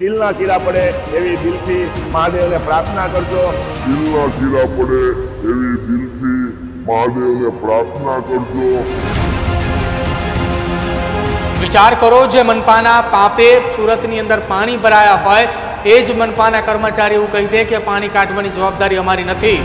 તિલના કીડા પડે એવી દિલથી મહાદેવને પ્રાર્થના કરજો. તિલના કીડા પડે એવી દિલથી મહાદેવને પ્રાર્થના કરજો. વિચાર કરો, જે મનપાના પાપે સુરતની અંદર પાણી ભરાયા હોય એ જ મનપાના કર્મચારી એવું કહી દે કે પાણી કાઢવાની જવાબદારી અમારી નથી.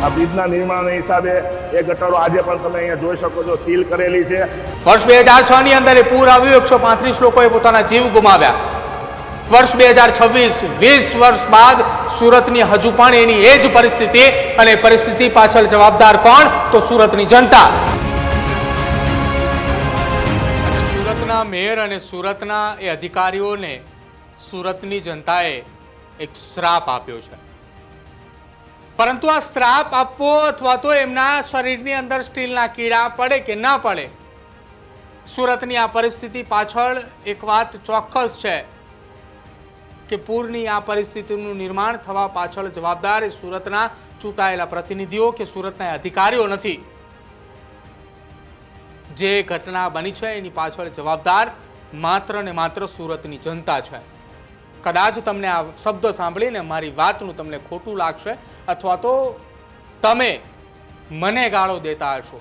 આ બ્રિજના નિર્માણના હિસાબે એ ગટરો આજે પણ તમે અહીંયા જોઈ શકો છો, સીલ કરેલી છે. વર્ષ 2006 ની અંદર એ પૂર આવ્યું, 135 લોકોએ પોતાના જીવ ગુમાવ્યા. વર્ષ 2026 20 વર્ષ બાદ સુરતની હજુ પણ એની એ જ પરિસ્થિતિ, અને પરિસ્થિતિ પાછળ જવાબદાર કોણ? તો સુરતની જનતા. સુરતના મેયર અને સુરતના એ અધિકારીઓને સુરતની જનતાએ એક શ્રાપ આપ્યો છે. પરંતુ આ શ્રાપ આપવો અથવા તો એમના શરીરની અંદર સ્ટીલના કીડા પડે કે ના પડે, સુરતની આ પરિસ્થિતિ પાછળ એક વાત ચોક્કસ છે કે પૂરની આ પરિસ્થિતિનું નિર્માણ થવા પાછળ જવાબદાર એ સુરતના ચૂંટાયેલા પ્રતિનિધિઓ કે સુરતના અધિકારીઓ નથી. જે ઘટના બની છે એની પાછળ જવાબદાર માત્ર ને માત્ર સુરતની જનતા છે. કદાચ તમને આ શબ્દ સાંભળીને મારી વાતનું તમને ખોટું લાગશે, અથવા તો તમે મને ગાળો દેતા હશો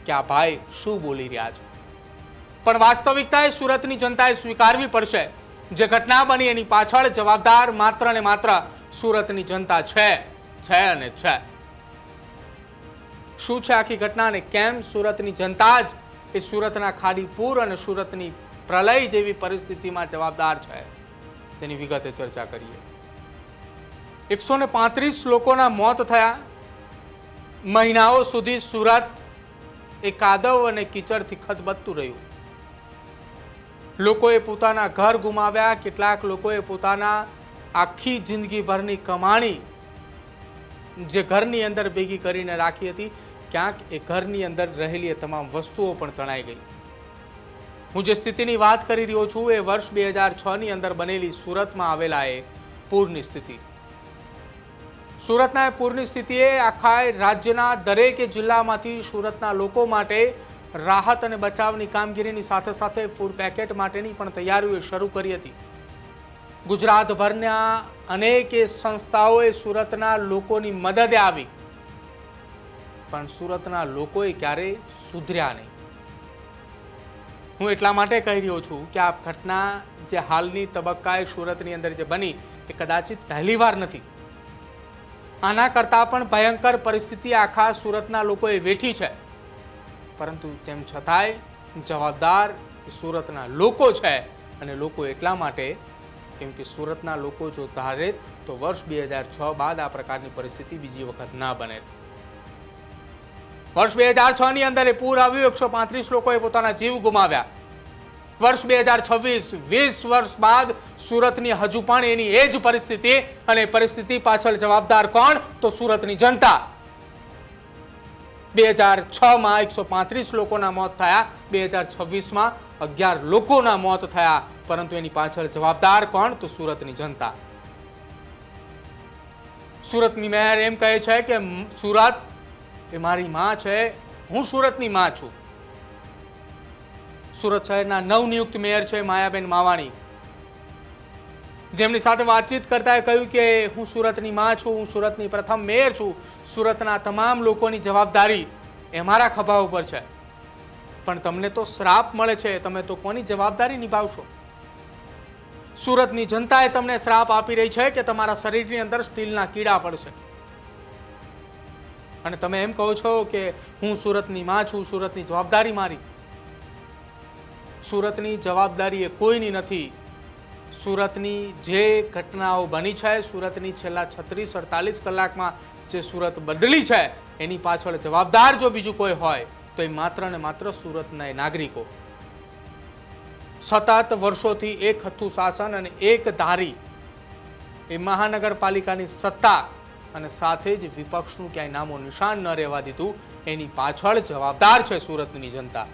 કે આ ભાઈ શું બોલી રહ્યા છે, પણ વાસ્તવિકતા એ સુરતની જનતાએ સ્વીકારવી પડશે. જે ઘટના બની એની પાછળ જવાબદાર માત્ર ને માત્ર સુરતની જનતા છે અને છે. શું છે આખી ઘટના અને કેમ સુરતની જનતા જ એ સુરતના ખાડીપુર અને સુરતની પ્રલય જેવી પરિસ્થિતિમાં જવાબદાર છે, તેની વિગતે ચર્ચા કરીએ. 135 લોકોના મોત થયા. મહિનાઓ સુધી સુરત એ કાદવ અને કીચડથી ખદબદતું રહ્યું. લોકોએ પોતાના ઘર ગુમાવ્યા. કેટલાક લોકોએ પોતાના આખી જિંદગીભરની કમાણી જે ઘરની અંદર ભેગી કરીને રાખી હતી, ક્યાંક એ ઘરની અંદર રહેલી તમામ વસ્તુઓ પણ તણાઈ ગઈ. હું જે સ્થિતિની વાત કરી રહ્યો છું એ વર્ષ 2006 ની અંદર બનેલી સુરતમાં આવેલા એ પૂરની સ્થિતિ. સુરતના પૂરની સ્થિતિએ આખા રાજ્યના દરેક જિલ્લામાંથી સુરતના લોકો માટે રાહત અને બચાવની કામગીરીની સાથે સાથે ફૂડ પેકેટ માટેની પણ તૈયારીઓ શરૂ કરી હતી. ગુજરાતભરના અનેક સંસ્થાઓએ સુરતના લોકોની મદદે આવી, પણ સુરતના લોકોએ ક્યારેય સુધર્યા નહીં. હું એટલા માટે કહી રહ્યો છું કે આ ઘટના જે હાલની તબક્કાએ સુરતની અંદર જે બની એ કદાચિત પહેલી વાર નથી. આના કરતાં પણ ભયંકર પરિસ્થિતિ આખા સુરતના લોકોએ વેઠી છે, પરંતુ તેમ છતાંય જવાબદાર સુરતના લોકો છે. અને લોકો એટલા માટે કેમ કે સુરતના લોકો જો ધારે તો વર્ષ 2006 બાદ આ પ્રકારની પરિસ્થિતિ બીજી વખત ના બને. વર્ષ 2006 ની અંદર એ પૂર આવ્યું, 135 લોકોએ પોતાના જીવ ગુમાવ્યા. વર્ષ 2026 20 વર્ષ બાદ સુરતની હજુ પણ એની એ જ પરિસ્થિતિ, અને પરિસ્થિતિ પાછળ જવાબદાર કોણ? તો સુરતની જનતા. 2006 માં 135 લોકોના મોત થયા, 2026 માં 11 લોકોના મોત થયા, પરંતુ એની પાછળ જવાબદાર કોણ? તો સુરતની જનતા. સુરતની મેયર એમ કહે છે કે સુરત એ મારી માં છે, હું સુરતની માં છું. સુરત શહેરના નવનિયુક્ત મેયર છે માયાબેન માવાણી, જેમની સાથે વાતચીત કરતા કહ્યું કે હું સુરતની માં છું, હું સુરતની પ્રથમ મેયર છું. સુરતના તમામ લોકોની જવાબદારી એ મારા ખભા ઉપર છે, પણ તમને તો શ્રાપ મળે છે, તમે તો કોની જવાબદારી નિભાવશો? સુરતની જનતાએ તમને શ્રાપ આપી રહી છે કે તમારા શરીરની અંદર સ્ટીલના કીડા પડશે, અને તમે એમ કહો છો કે હું સુરતની માં છું, સુરતની જવાબદારી મારી. સુરતની જવાબદારી એ કોઈની નથી. સુરતની જે ઘટનાઓ બની છે, સુરતની છેલ્લા 36-48 કલાકમાં જે સુરત બદલી છે, એની પાછળ જવાબદાર જો બીજું કોઈ હોય તો એ માત્ર ને માત્ર સુરતના નાગરિકો. સતત વર્ષોથી એક હથ્થું શાસન અને એક ધારી એ મહાનગરપાલિકાની સત્તા, અને સાથે જ વિપક્ષનું ક્યાંય નામો નિશાન ન રહેવા દીધું, એની પાછળ જવાબદાર છે સુરતની જનતા.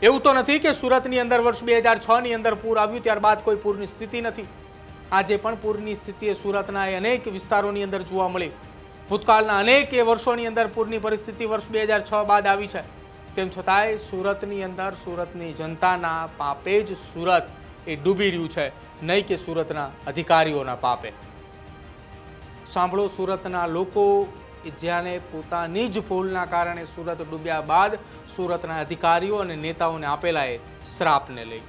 એવું તો નથી કે સુરતની અંદર વર્ષ 2006 ની અંદર પૂર આવ્યું ત્યારબાદ કોઈ પૂરની સ્થિતિ નથી. આજે પણ પૂરની સ્થિતિ સુરતના અનેક વિસ્તારોની અંદર જોવા મળી. ભૂતકાળના અનેક વર્ષોની અંદર પૂરની પરિસ્થિતિ વર્ષ 2006 બાદ આવી છે. તેમ છતાંય સુરતની અંદર સુરતની જનતાના પાપે જ સુરત એ ડૂબી રહ્યું છે, નહીં કે સુરતના અધિકારીઓના પાપે. સાંભળો, સુરતના લોકો જેને પોતાની જ ભૂલના કારણે સુરત ડૂબ્યા બાદ સુરતના અધિકારીઓ અને નેતાઓને આપેલા એ શ્રાપને લઈ.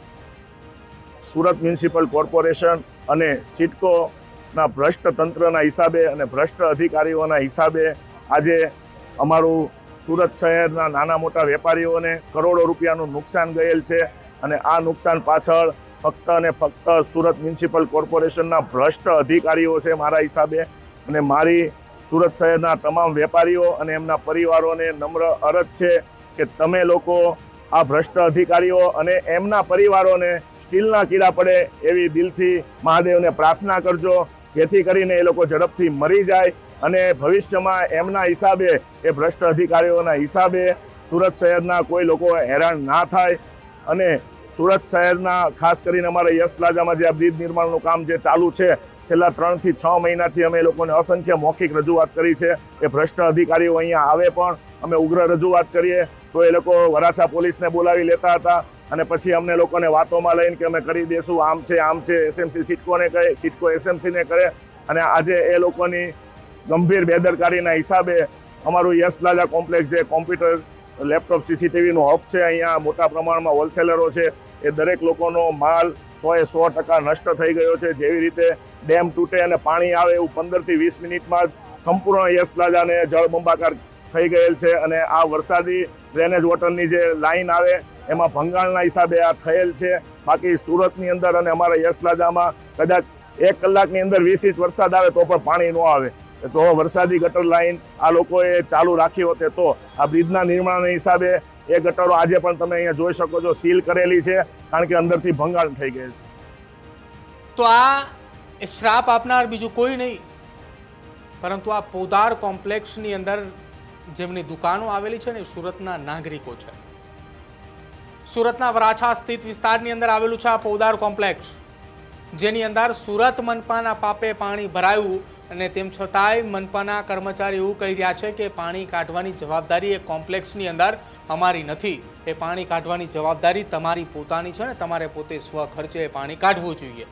સુરત મ્યુનિસિપલ કોર્પોરેશન અને સિડકોના ભ્રષ્ટ તંત્રના હિસાબે અને ભ્રષ્ટ અધિકારીઓના હિસાબે આજે અમારું સુરત શહેરના નાના મોટા વેપારીઓને કરોડો રૂપિયાનું નુકસાન ગયેલ છે. અને આ નુકસાન પાછળ ફક્ત અને ફક્ત સુરત મ્યુનિસિપલ કોર્પોરેશનના ભ્રષ્ટ અધિકારીઓ છે મારા હિસાબે. અને મારી સુરત શહેરના તમામ વેપારીઓ અને એમના પરિવારોને નમ્ર અરજ છે કે તમે લોકો આ ભ્રષ્ટ અધિકારીઓ અને એમના પરિવારોને સ્ટીલના કીડા પડે એવી દિલથી મહાદેવને પ્રાર્થના કરજો, જેથી કરીને એ લોકો ઝડપથી મરી જાય અને ભવિષ્યમાં એમના હિસાબે, એ ભ્રષ્ટ અધિકારીઓના હિસાબે સુરત શહેરના કોઈ લોકો હેરાન ના થાય. અને સુરત શહેરના ખાસ કરીને અમારા યશ પ્લાઝામાં જે આ બ્રિજ નિર્માણનું કામ જે ચાલુ છે, છેલ્લા 3 થી 6 મહિનાથી અમે એ લોકોને અસંખ્ય મૌખિક રજૂઆત કરી છે. એ ભ્રષ્ટ અધિકારીઓ અહીંયા આવે પણ અમે ઉગ્ર રજૂઆત કરીએ તો એ લોકો વરાછા પોલીસને બોલાવી લેતા હતા અને પછી અમને લોકોને વાતોમાં લઈને કે અમે કરી દેશું, આમ છે, એસએમસી સિડકોને કહે, સિડકો એસએમસીને કરે. અને આજે એ લોકોની ગંભીર બેદરકારીના હિસાબે અમારું યશ પ્લાઝા કોમ્પ્લેક્સ જે કોમ્પ્યુટર, લેપટોપ, સીસીટીવીનું હબ છે, અહીંયા મોટા પ્રમાણમાં હોલસેલરો છે, એ દરેક લોકોનો માલ 100% નષ્ટ થઈ ગયો છે. જેવી રીતે ડેમ તૂટે અને પાણી આવે એવું 15 થી 20 મિનિટમાં સંપૂર્ણ યશ પ્લાઝાને જળબંબાકાર થઈ ગયેલ છે. અને આ વરસાદી ડ્રેનેજ વોટરની જે લાઈન આવે એમાં ભંગાણના હિસાબે આ થયેલ છે. બાકી સુરતની અંદર અને અમારા યશ પ્લાઝામાં કદાચ 1 કલાકની અંદર 20 ઇંચ વરસાદ આવે તો પણ પાણી ન આવે. તો વરસાદી ગટર લાઈન આ લોકોએ ચાલુ રાખી હોતે તો આ બ્રિજના નિર્માણના હિસાબે એ ગટરો આજે પણ તમે અહીંયા જોઈ શકો છો સીલ કરેલી છે, કારણ કે અંદરથી ભંગાણ થઈ ગયેલ છે. તો આ શ્રાપ આપનાર બીજું કોઈ નહીં, પરંતુ આ પોદાર કોમ્પ્લેક્સની અંદર જેમની દુકાનો આવેલી છે ને, સુરતના નાગરિકો છે. સુરતના વરાછા સ્થિત વિસ્તારની અંદર આવેલું છે આ પોદાર કોમ્પ્લેક્સ, જેની અંદર સુરત મનપાના પાપે પાણી ભરાયું અને તેમ છતાંય મનપાના કર્મચારી એવું કહી રહ્યા છે કે પાણી કાઢવાની જવાબદારી એ કોમ્પ્લેક્સની અંદર અમારી નથી. એ પાણી કાઢવાની જવાબદારી તમારી પોતાની છે ને તમારે પોતે સ્વખર્ચે એ પાણી કાઢવું જોઈએ.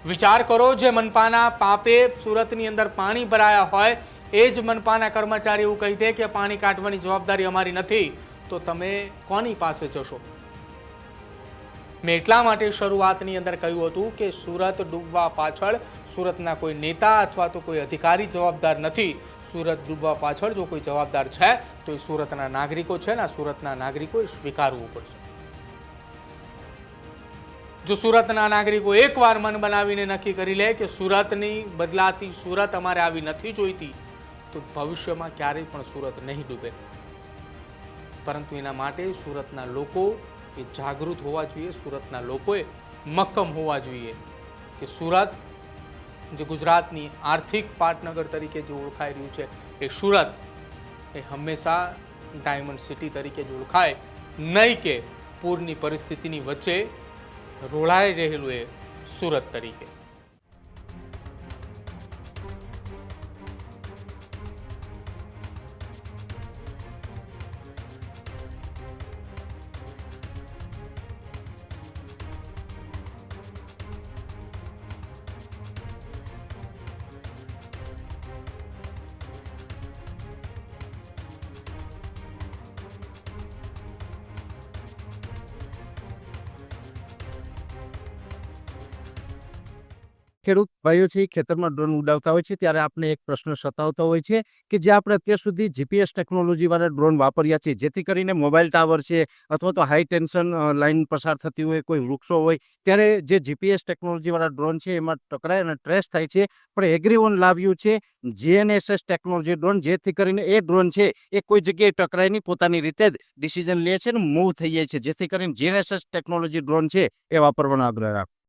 વિચાર કરો, જે મનપાના પાપે સુરતની અંદર પાણી ભરાયા હોય એ જ મનપાના કર્મચારી એવું કહી દે કે પાણી કાઢવાની જવાબદારી અમારી નથી, તો તમે કોની પાસે જશો? મેં એટલા માટે શરૂઆતની અંદર કહ્યું હતું કે સુરત ડૂબવા પાછળ સુરતના કોઈ નેતા અથવા તો કોઈ અધિકારી જવાબદાર નથી. સુરત ડૂબવા પાછળ જો કોઈ જવાબદાર છે તો એ સુરતના નાગરિકો છે ને. સુરતના નાગરિકોએ સ્વીકારવું પડશે. જો સુરતના નાગરિકો એકવાર મન બનાવીને નક્કી કરી લે કે સુરતની બદલાતી સુરત અમારે આવી નથી જોઈતી, તો ભવિષ્યમાં ક્યારેય પણ સુરત નહીં ડૂબે. પરંતુ એના માટે સુરતના લોકો એ જાગૃત હોવા જોઈએ. સુરતના લોકોએ મક્કમ હોવા જોઈએ કે સુરત જે ગુજરાતની આર્થિક પાટનગર તરીકે જે ઓળખાઈ રહ્યું છે, એ સુરત એ હંમેશા ડાયમંડ સિટી તરીકે જ ઓળખાય, નહીં કે પૂરની પરિસ્થિતિની વચ્ચે રોળાઈ રહેલું એ સુરત તરીકે. ખેડૂત ભાઈઓ છે ખેતરમાં ડ્રોન ઉડાવતા હોય છે ત્યારે આપણે એક પ્રશ્ન સતાવતો હોય છે કે જે આપણે અત્યાર સુધી જીપીએસ ટેકનોલોજીવાળા ડ્રોન વાપર્યા છે, જેથી કરીને મોબાઈલ ટાવર છે અથવા તો હાઈ ટેન્શન લાઇન પસાર થતી હોય, કોઈ વૃક્ષો હોય, ત્યારે જે જીપીએસ ટેકનોલોજીવાળા ડ્રોન છે એમાં ટકરાય અને ટ્રેસ થાય છે. પણ એગ્રીવન લાવ્યું છે જીએનએસએસ ટેકનોલોજી ડ્રોન, જેથી કરીને એ ડ્રોન છે એ કોઈ જગ્યાએ ટકરાય નહીં, પોતાની રીતે જ ડિસિઝન લે છે અને મૂવ થઈ જાય છે. જેથી કરીને જીએનએસએસ ટેકનોલોજી ડ્રોન છે એ વાપરવાનો આગ્રહ રાખો.